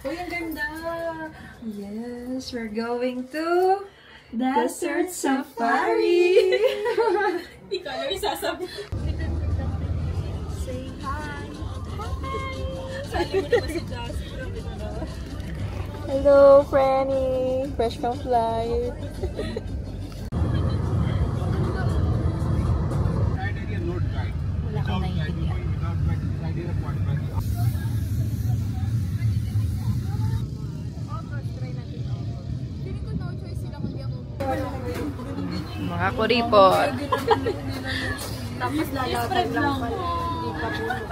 Uy, ang ganda! Yes, we're going to Desert Safari! Hindi ka alam yung sasabi. Say hi! Sabi mo naman si Josie. Hello, Franny! Fresh from flight! Wala kang naiintindihan. Mga kuripot. Tapos lalagay lang pala. Hindi pa bulok.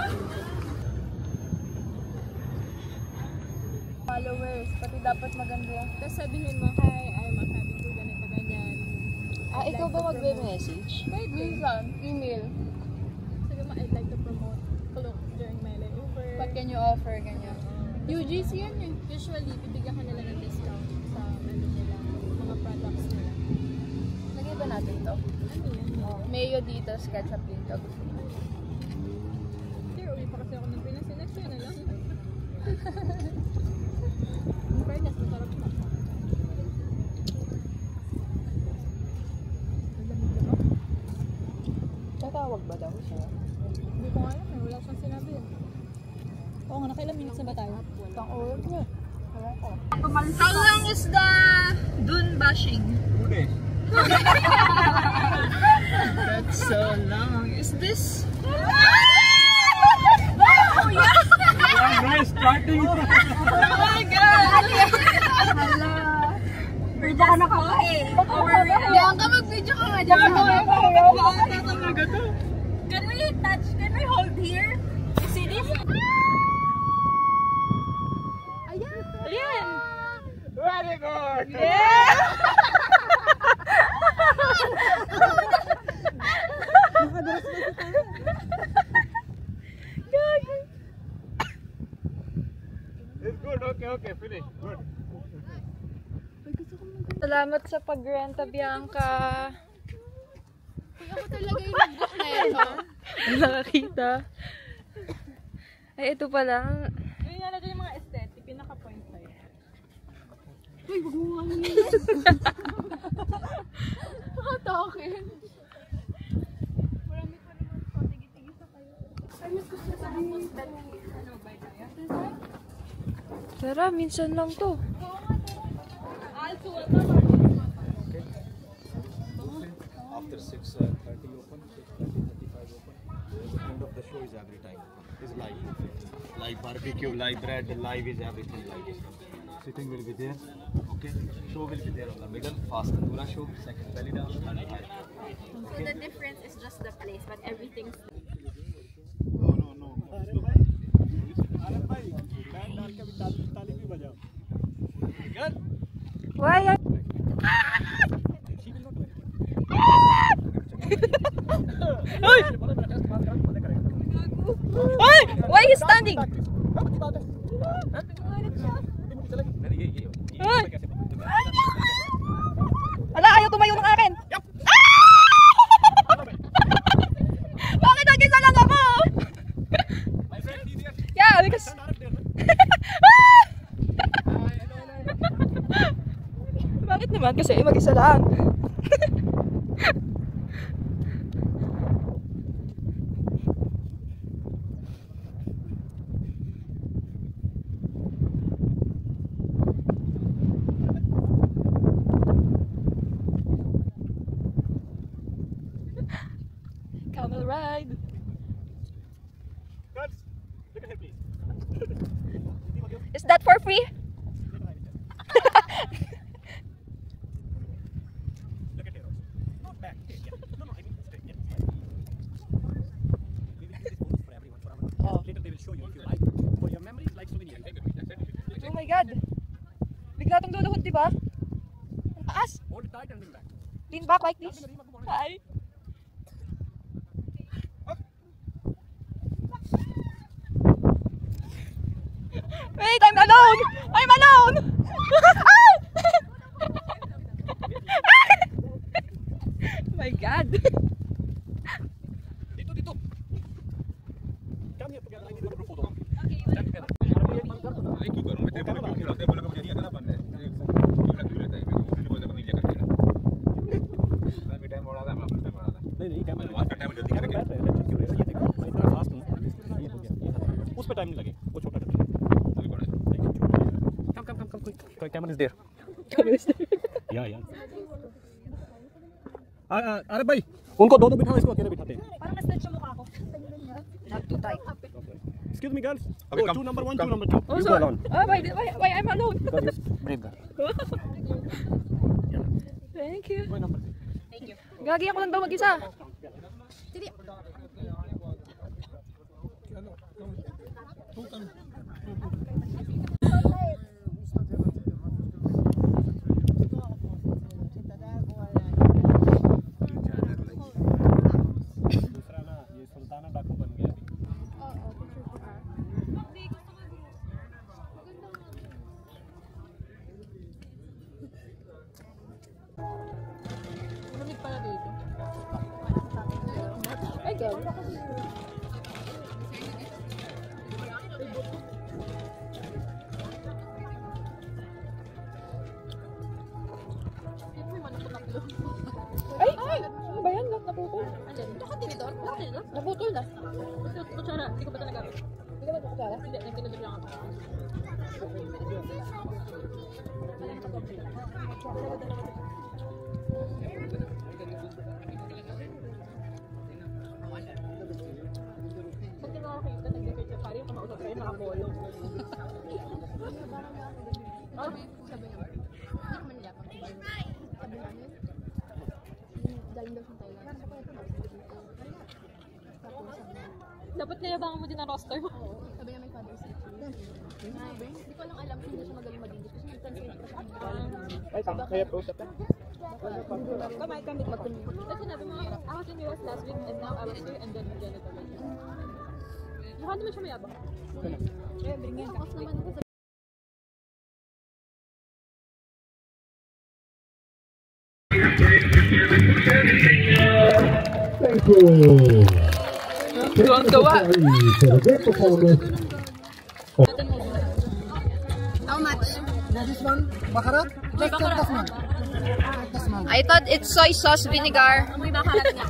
Followers, pati dapat maganda yan. Tapos sabihin mo, hi, I'm having to ganito ganyan. Ikaw ba magbe-message? Wait, minsan, email. Sabi mo, I'd like to promote Klook during my layover. What can you offer? Ganyan. UGC yan eh. Usually, bibigyan ka nila ng discount sa nila, mga products nila. Lagay ba natin to? Ano yan? Mayo dito, ketchup dito. Sir, uwi pa kasi ako ng Pinas. Next year na lang. In fairness, masarap na. Tatawag ba daw siya? Hindi ko alam eh. Wala siyang sinabi eh. Oo nga, nakailang minutes na ba tayo? Pang oras niya. How long is the dune bashing? 2 days. That's so long. Is this? Oh, yes! Nice starting. Oh my God! Hala! Video ka na ka eh. Diyan ka mag-video ka nga dyan. Can we touch? Can we hold here? You see this? Ayan! Ayan! Very good. Yeah! It's good. Okay. Finish. Good. Salamat sa pagrenta, Bianca. Ako talaga yung nag-book na ito. Nakakita. Ay, ito pala. Yung nalagay yung mga aesthetic, pinaka-point pa yun. Uy, wag mo nga yun. Nakatakin. Marami pa naman po. Tigi-tigi sa kayo. Ay, mas gusto sabihin. Ano ba tayo? Tara, minsan lang to. Also, After 6:30 open, 6:35 open. The end of the show is every time. It's live. Live barbecue, live bread, live is everything live. Sitting will be there. Okay. Show will be there on the middle. Fast Tandoora show. Second belly dance. so the difference is just the place, but everything's No. Why? Why are you standing? Ala, ayaw tumayo ng akin. Bakit nag-isa lang ako? Yeah, because... Bakit naman? Kasi mag-isa lang. Camel ride. Guys, look at her, please. Is that for free? Look at her. Not back. Yeah. No, I mean straight. Yeah. We will keep this photos for everyone forever. Oh. Later they will show you if you like. For your memories, like souvenir. Oh my God. Bigla tong luluhod, di ba? Ang taas. Hold tight and lean back. Lean back like this. Hi. Wait, I'm alone! I'm alone! Oh my God. Dito. Come here together. I need one photo. okay. Stand together. पे टाइम नहीं लगे, वो छोटा करते हैं। कम quick. Camera is there. Yeah. अरे भाई, उनको दो बिठाओ, इसको अकेले बिठाते हैं। Parang na-stretch yung mukha ko. Not too tight. Excuse me girls. Okay, Oh, come. two, number 1, Come. 2, number 2. Oh, You go sorry. alone. Oh, why I'm alone? Because you breathe there. Thank you. Go number 3. Gagi ako lang daw mag-isa. दूसरा ना, ये सुल्ताना डाकू बन गया अभी। Ay, girl. Ay! Ano ba yan? Naputol. Ito ka tinidor? Wala tinidor? Naputol na. Kutsara, hindi ko ba talaga? Hindi ka ba kutsara? Hindi, nagtinidor lang ako. Pag tinakakita, nag-defeat sa pari, kamausap kayo, nakapolo. Sabi niya, hindi naman nilapang. Sabi namin, galing daw sa Thailand. Dapat nilabangan mo din ang roster mo. Sabi niya may father's day. Hindi ko lang alam kung hindi siya magaling mag-English kasi nag-translate ko siya. Ay, kaya po siya. Kamay kami mag-communicate. Kasi sinabi mo, I was in US last week and now I was here and then again ito. Mukha naman siya mayabang. Kaya bringin ka. Off naman ako. Thank you. Tuwang-tuwa. For a great performance. How much? This one, bakarat? Just tasman. Tasman. I thought it's soy sauce vinegar. Ang may bakarat niya.